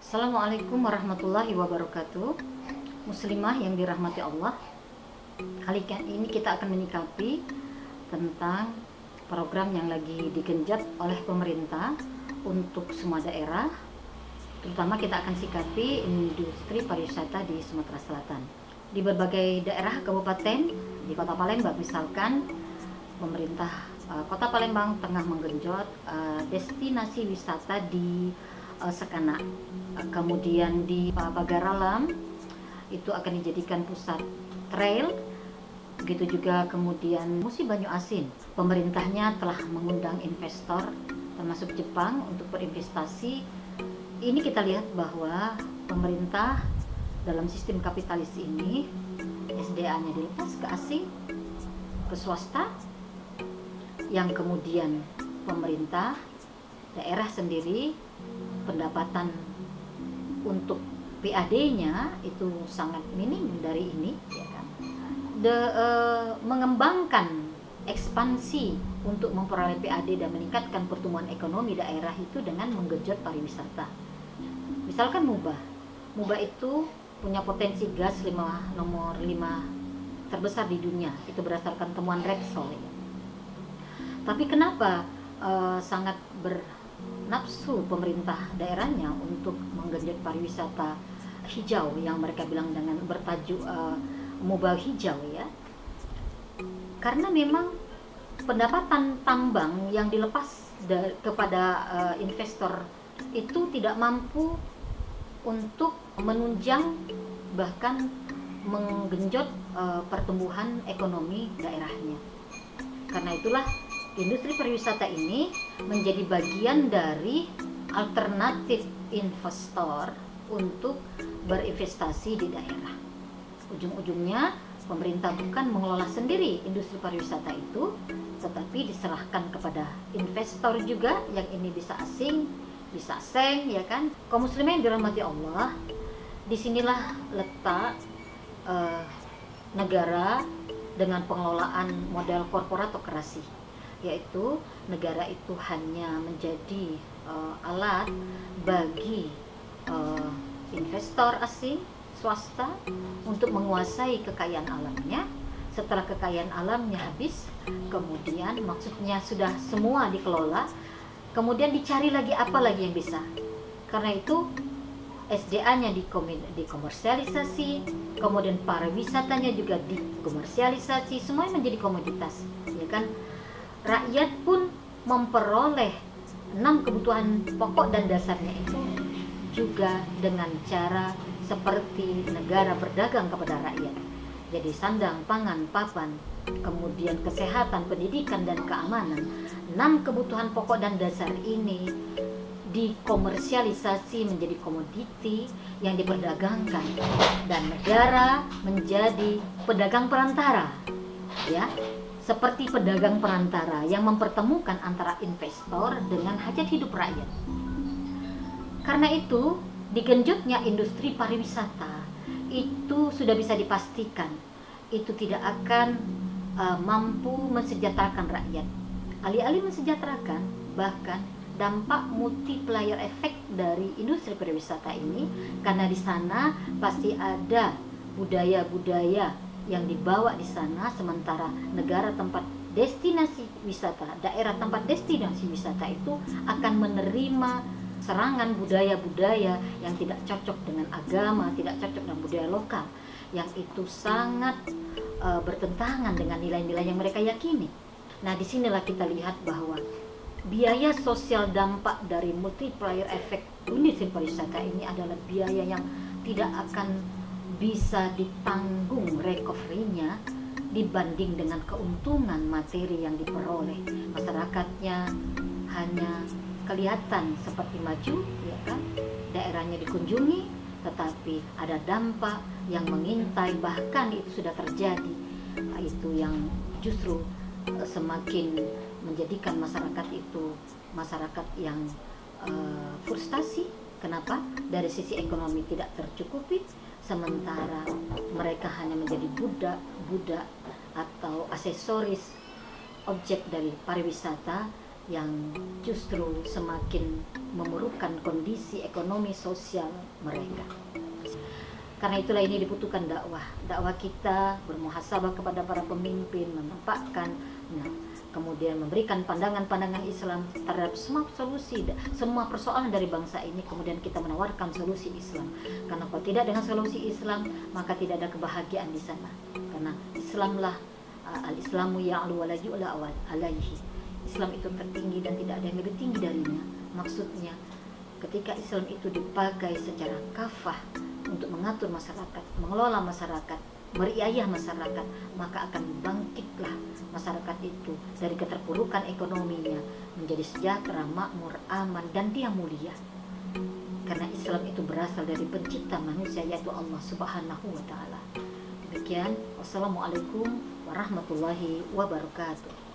Assalamualaikum warahmatullahi wabarakatuh. Muslimah yang dirahmati Allah, kali ini kita akan menyikapi tentang program yang lagi digenjot oleh pemerintah untuk semua daerah. Terutama kita akan sikapi industri pariwisata di Sumatera Selatan. Di berbagai daerah kabupaten, di Kota Palembang misalkan, pemerintah Kota Palembang tengah menggenjot destinasi wisata di Sekana. Kemudian di Pagaralam itu akan dijadikan pusat trail. Begitu juga kemudian Musi Banyu Asin, pemerintahnya telah mengundang investor termasuk Jepang untuk berinvestasi. Ini kita lihat bahwa pemerintah dalam sistem kapitalis ini SDA-nya dilepas ke asing, ke swasta, yang kemudian pemerintah daerah sendiri pendapatan untuk PAD-nya itu sangat minim dari ini, ya kan? Mengembangkan ekspansi untuk memperoleh PAD dan meningkatkan pertumbuhan ekonomi daerah itu dengan menggenjot pariwisata. Misalkan Muba itu punya potensi gas nomor 5 terbesar di dunia, itu berdasarkan temuan Repsol, ya. Tapi kenapa sangat bernafsu pemerintah daerahnya untuk menggenjot pariwisata hijau yang mereka bilang dengan bertajuk Muba Hijau, ya? Karena memang pendapatan tambang yang dilepas kepada investor itu tidak mampu untuk menunjang bahkan menggenjot pertumbuhan ekonomi daerahnya. Karena itulah industri pariwisata ini menjadi bagian dari alternatif investor untuk berinvestasi di daerah. Ujung-ujungnya pemerintah bukan mengelola sendiri industri pariwisata itu, tetapi diserahkan kepada investor juga, yang ini bisa asing, bisa asing, ya kan? Kaum muslimin yang dirahmati Allah, disinilah letak negara dengan pengelolaan model korporatokrasi, yaitu negara itu hanya menjadi alat bagi investor asing, swasta, untuk menguasai kekayaan alamnya. Setelah kekayaan alamnya habis, kemudian maksudnya sudah semua dikelola, kemudian dicari lagi apa lagi yang bisa. Karena itu SDA-nya dikomersialisasi, kemudian pariwisatanya juga dikomersialisasi, semuanya menjadi komoditas, ya kan? Rakyat pun memperoleh 6 kebutuhan pokok dan dasarnya itu juga dengan cara seperti negara berdagang kepada rakyat. Jadi sandang, pangan, papan, kemudian kesehatan, pendidikan, dan keamanan. 6 kebutuhan pokok dan dasar ini dikomersialisasi menjadi komoditi yang diperdagangkan, dan negara menjadi pedagang perantara, ya, seperti pedagang perantara yang mempertemukan antara investor dengan hajat hidup rakyat. Karena itu, digenjotnya industri pariwisata itu sudah bisa dipastikan itu tidak akan mampu mensejahterakan rakyat. Alih-alih mensejahterakan, bahkan dampak multiplier efek dari industri pariwisata ini, karena di sana pasti ada budaya-budaya yang dibawa di sana, sementara negara tempat destinasi wisata, daerah tempat destinasi wisata itu akan menerima serangan budaya-budaya yang tidak cocok dengan agama, tidak cocok dengan budaya lokal, yang itu sangat bertentangan dengan nilai-nilai yang mereka yakini. Nah, disinilah kita lihat bahwa biaya sosial dampak dari multiplier efek industri pariwisata ini adalah biaya yang tidak akan bisa ditanggung recovery-nya dibanding dengan keuntungan materi yang diperoleh. Masyarakatnya hanya kelihatan seperti maju, ya kan? Daerahnya dikunjungi, tetapi ada dampak yang mengintai, bahkan itu sudah terjadi. Itu yang justru semakin menjadikan masyarakat itu masyarakat yang frustasi. Kenapa? Dari sisi ekonomi tidak tercukupi, sementara mereka hanya menjadi budak atau aksesoris objek dari pariwisata yang justru semakin memurukkan kondisi ekonomi sosial mereka. Karena itulah ini dibutuhkan dakwah kita bermuhasabah kepada para pemimpin, menampakkan, kemudian memberikan pandangan-pandangan Islam terhadap semua solusi, semua persoalan dari bangsa ini. Kemudian kita menawarkan solusi Islam, karena kalau tidak dengan solusi Islam maka tidak ada kebahagiaan di sana. Karena Islamlah al-Islamu ya'lu wa la yu'la alaihi. Islam itu tertinggi dan tidak ada yang lebih tinggi darinya. Maksudnya ketika Islam itu dipakai secara kafah untuk mengatur masyarakat, mengelola masyarakat, meriayah masyarakat, maka akan bangkitlah masyarakat itu dari keterpurukan ekonominya menjadi sejahtera, makmur, aman, dan dia mulia. Karena Islam itu berasal dari pencipta manusia, yaitu Allah Subhanahu wa Ta'ala. Demikian, wassalamualaikum warahmatullahi wabarakatuh.